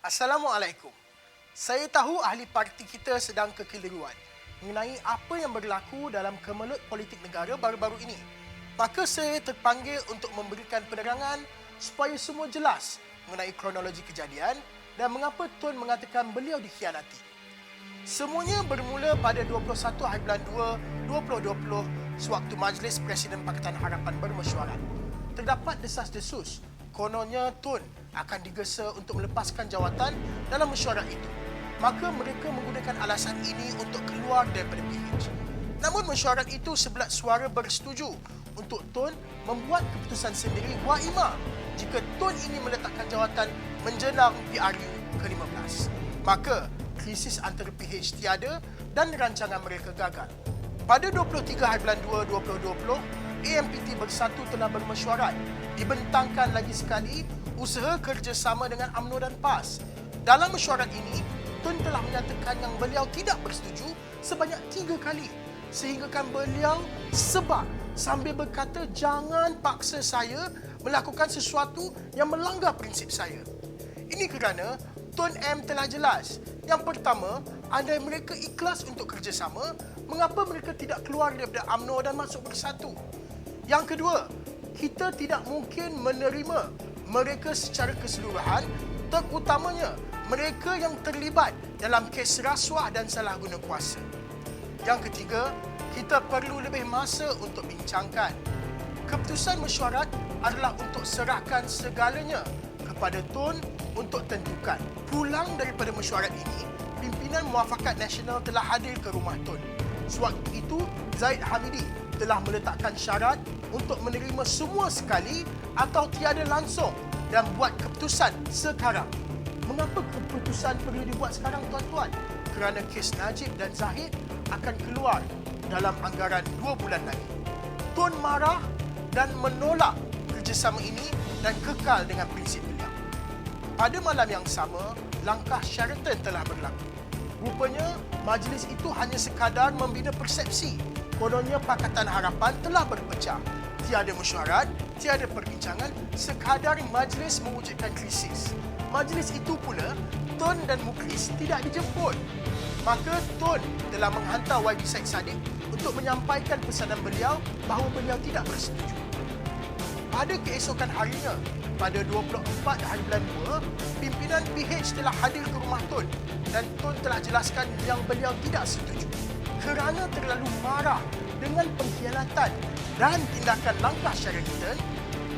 Assalamualaikum. Saya tahu ahli parti kita sedang kekeliruan mengenai apa yang berlaku dalam kemelut politik negara baru-baru ini. Maka saya terpanggil untuk memberikan penerangan supaya semua jelas mengenai kronologi kejadian dan mengapa Tun mengatakan beliau dikhianati. Semuanya bermula pada 21 hari bulan 2 2020 sewaktu Majlis Presiden Pakatan Harapan bermesyuarat. Terdapat desas-desus kononnya Tun akan digesa untuk melepaskan jawatan dalam mesyuarat itu. Maka mereka menggunakan alasan ini untuk keluar daripada PH. Namun mesyuarat itu sebelah suara bersetuju untuk Tun membuat keputusan sendiri waima jika Tun ini meletakkan jawatan menjelang PRU ke-15. Maka krisis antara PH tiada dan rancangan mereka gagal. Pada 23 hari bulan 2 2020, AMPT Bersatu telah bermesyuarat. Dibentangkan lagi sekali usaha kerjasama dengan UMNO dan PAS. Dalam mesyuarat ini, Tun telah menyatakan yang beliau tidak bersetuju sebanyak 3 kali. Sehinggakan beliau sebab sambil berkata jangan paksa saya melakukan sesuatu yang melanggar prinsip saya. Ini kerana Tun M telah jelas. Yang pertama, andai mereka ikhlas untuk kerjasama, mengapa mereka tidak keluar daripada UMNO dan masuk Bersatu? Yang kedua, kita tidak mungkin menerima mereka secara keseluruhan, terutamanya mereka yang terlibat dalam kes rasuah dan salah guna kuasa. Yang ketiga, kita perlu lebih masa untuk bincangkan. Keputusan mesyuarat adalah untuk serahkan segalanya kepada Tun untuk tentukan. Pulang daripada mesyuarat ini, pimpinan Muafakat Nasional telah hadir ke rumah Tun. Sewaktu itu, Zaid Hamidi telah meletakkan syarat untuk menerima semua sekali atau tiada langsung dan buat keputusan sekarang. Mengapa keputusan perlu dibuat sekarang, tuan-tuan? Kerana kes Najib dan Zahid akan keluar dalam anggaran 2 bulan lagi. Tun marah dan menolak kerjasama ini dan kekal dengan prinsip beliau. Pada malam yang sama, langkah Sheraton telah berlaku. Rupanya, majlis itu hanya sekadar membina persepsi. Kononnya Pakatan Harapan telah berpecah. Tiada mesyuarat, tiada perbincangan, sekadar majlis mewujudkan krisis. Majlis itu pula, Tun dan Mukhlis tidak dijemput. Maka Tun telah menghantar YB Syed Saddiq untuk menyampaikan pesanan beliau bahawa beliau tidak bersetuju. Pada keesokan harinya, pada 24 hari bulan 2, pimpinan PH telah hadir ke rumah Tun dan Tun telah jelaskan yang beliau tidak setuju. Kerana terlalu marah dengan pengkhianatan dan tindakan langkah Sheraton,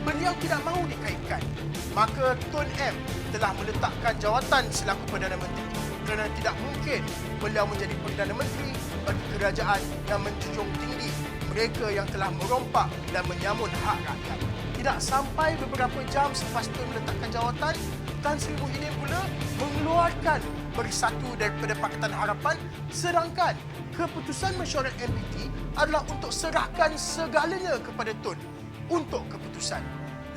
beliau tidak mahu dikaitkan. Maka Tun M telah meletakkan jawatan selaku Perdana Menteri kerana tidak mungkin beliau menjadi Perdana Menteri bagi kerajaan yang menjunjung tinggi mereka yang telah merompak dan menyamun hak rakyat. Tidak sampai beberapa jam selepas Tun meletakkan jawatan, Tan Sri Muhyiddin pula mengeluarkan Bersatu daripada Pakatan Harapan, sedangkan keputusan mesyuarat MPT adalah untuk serahkan segalanya kepada Tun untuk keputusan.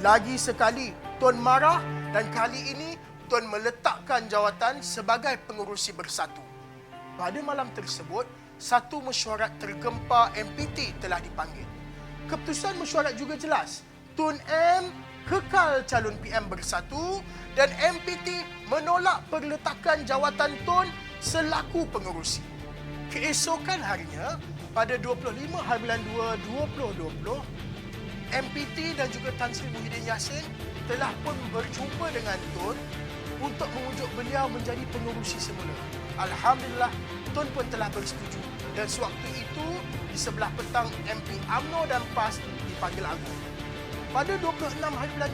Lagi sekali Tun marah dan kali ini Tun meletakkan jawatan sebagai pengurusi Bersatu. Pada malam tersebut, satu mesyuarat tergempar MPT telah dipanggil. Keputusan mesyuarat juga jelas. Tun M kekal calon PM Bersatu dan MPT menolak perletakan jawatan Tun selaku pengurusi. Keesokan harinya, pada 25 hari bulan 2 2020, MPT dan juga Tan Sri Muhyiddin Yassin telah pun berjumpa dengan Tun untuk mengujuk beliau menjadi pengurusi semula. Alhamdulillah, Tun pun telah bersetuju dan sewaktu itu di sebelah petang MP UMNO dan PAS dipanggil agung. Pada 26 hari bulan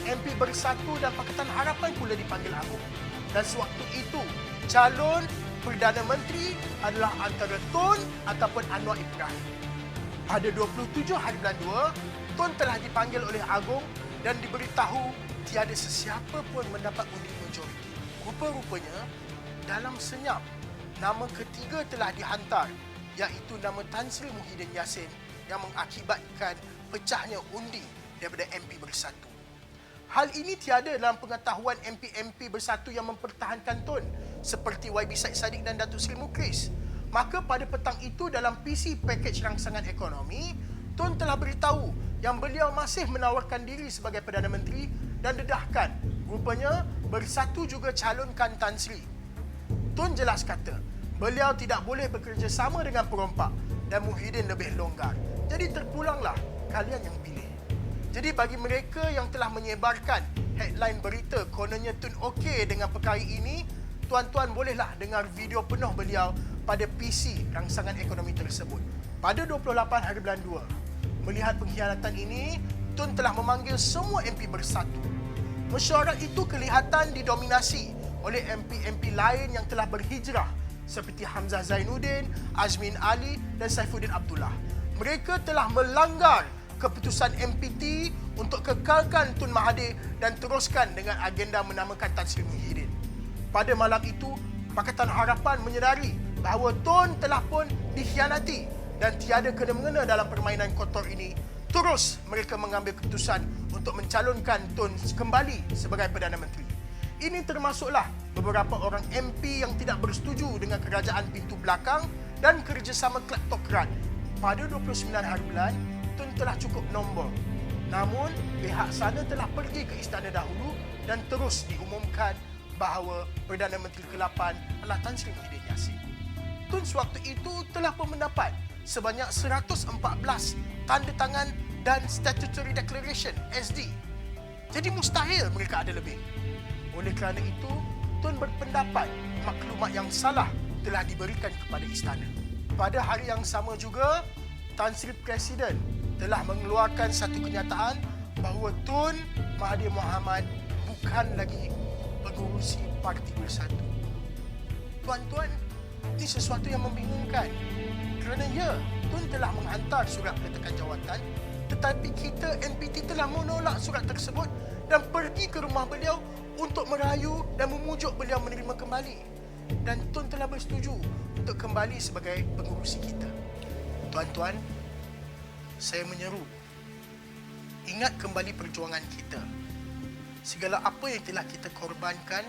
2, MP Bersatu dan Pakatan Harapan pula dipanggil agung. Dan sewaktu itu, calon Perdana Menteri adalah antara Tun ataupun Anwar Ibrahim. Pada 27 hari bulan 2, Tun telah dipanggil oleh agung dan diberitahu tiada sesiapa pun mendapat undi majoriti. Rupa-rupanya, dalam senyap, nama ketiga telah dihantar, iaitu nama Tan Sri Muhyiddin Yassin yang mengakibatkan pecahnya undi daripada MP Bersatu. Hal ini tiada dalam pengetahuan MP-MP Bersatu yang mempertahankan Tun seperti YB Syed Saddiq dan Datuk Seri Mukhlis. Maka pada petang itu dalam PC Pakej Rangsangan Ekonomi, Tun telah beritahu yang beliau masih menawarkan diri sebagai Perdana Menteri dan dedahkan rupanya Bersatu juga calonkan Tan Sri. Tun jelas kata, beliau tidak boleh bekerjasama dengan perompak dan Muhyiddin lebih longgar. Jadi terpulanglah kalian yang pilih. Jadi bagi mereka yang telah menyebarkan headline berita kononnya Tun okey dengan perkara ini, tuan-tuan bolehlah dengar video penuh beliau pada PC rangsangan ekonomi tersebut. Pada 28 hari bulan 2, melihat pengkhianatan ini, Tun telah memanggil semua MP Bersatu. Mesyuarat itu kelihatan didominasi oleh MP-MP lain yang telah berhijrah seperti Hamzah Zainuddin, Azmin Ali dan Saifuddin Abdullah. Mereka telah melanggar keputusan MPT untuk kekalkan Tun Mahathir dan teruskan dengan agenda menamakan Tan Sri Muhyiddin. Pada malam itu, Pakatan Harapan menyedari bahawa Tun telah pun dikhianati dan tiada kena-mengena dalam permainan kotor ini. Terus mereka mengambil keputusan untuk mencalonkan Tun kembali sebagai Perdana Menteri. Ini termasuklah beberapa orang MP yang tidak bersetuju dengan kerajaan pintu belakang dan kerjasama kleptokrat. Pada 29 hari bulan, Tun telah cukup nombor. Namun, pihak sana telah pergi ke istana dahulu dan terus diumumkan bahawa Perdana Menteri ke-8 adalah Tan Sri Muhyiddin Yassin. Tun sewaktu itu telah pun mendapat sebanyak 114 tanda tangan dan Statutory Declaration SD. Jadi mustahil mereka ada lebih. Oleh kerana itu, Tun berpendapat maklumat yang salah telah diberikan kepada istana. Pada hari yang sama juga, Tan Sri Presiden telah mengeluarkan satu kenyataan bahawa Tun Mahathir Mohamad bukan lagi pengurusi Parti Bersatu. Tuan-tuan, ini sesuatu yang membingungkan. Kerana ya, Tun telah menghantar surat peletakan jawatan, tetapi kita MPT telah menolak surat tersebut dan pergi ke rumah beliau untuk merayu dan memujuk beliau menerima kembali. Dan Tun telah bersetuju untuk kembali sebagai pengurusi kita. Tuan-tuan, saya menyeru, ingat kembali perjuangan kita. Segala apa yang telah kita korbankan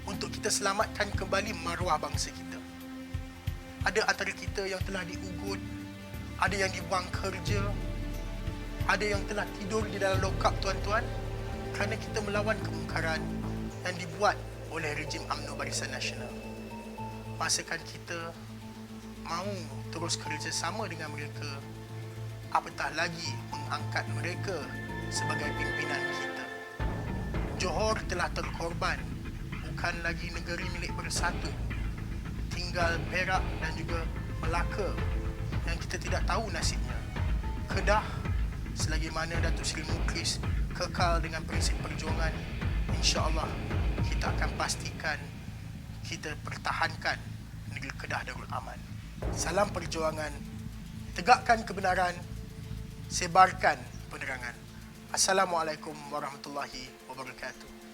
untuk kita selamatkan kembali maruah bangsa kita. Ada antara kita yang telah diugut, ada yang dibuang kerja, ada yang telah tidur di dalam lokap, tuan-tuan, kerana kita melawan kemungkaran yang dibuat oleh rejim UMNO Barisan Nasional. Masakan kita mahu terus kerjasama dengan mereka, apatah lagi mengangkat mereka sebagai pimpinan kita. Johor telah terkorban, bukan lagi negeri milik Bersatu. Tinggal Perak dan juga Melaka yang kita tidak tahu nasibnya. Kedah, selagi mana Datuk Seri Muklis kekal dengan prinsip perjuangan, insya-Allah kita akan pastikan kita pertahankan negeri Kedah Darul Aman. Salam perjuangan, tegakkan kebenaran, sebarkan penerangan. Assalamualaikum warahmatullahi wabarakatuh.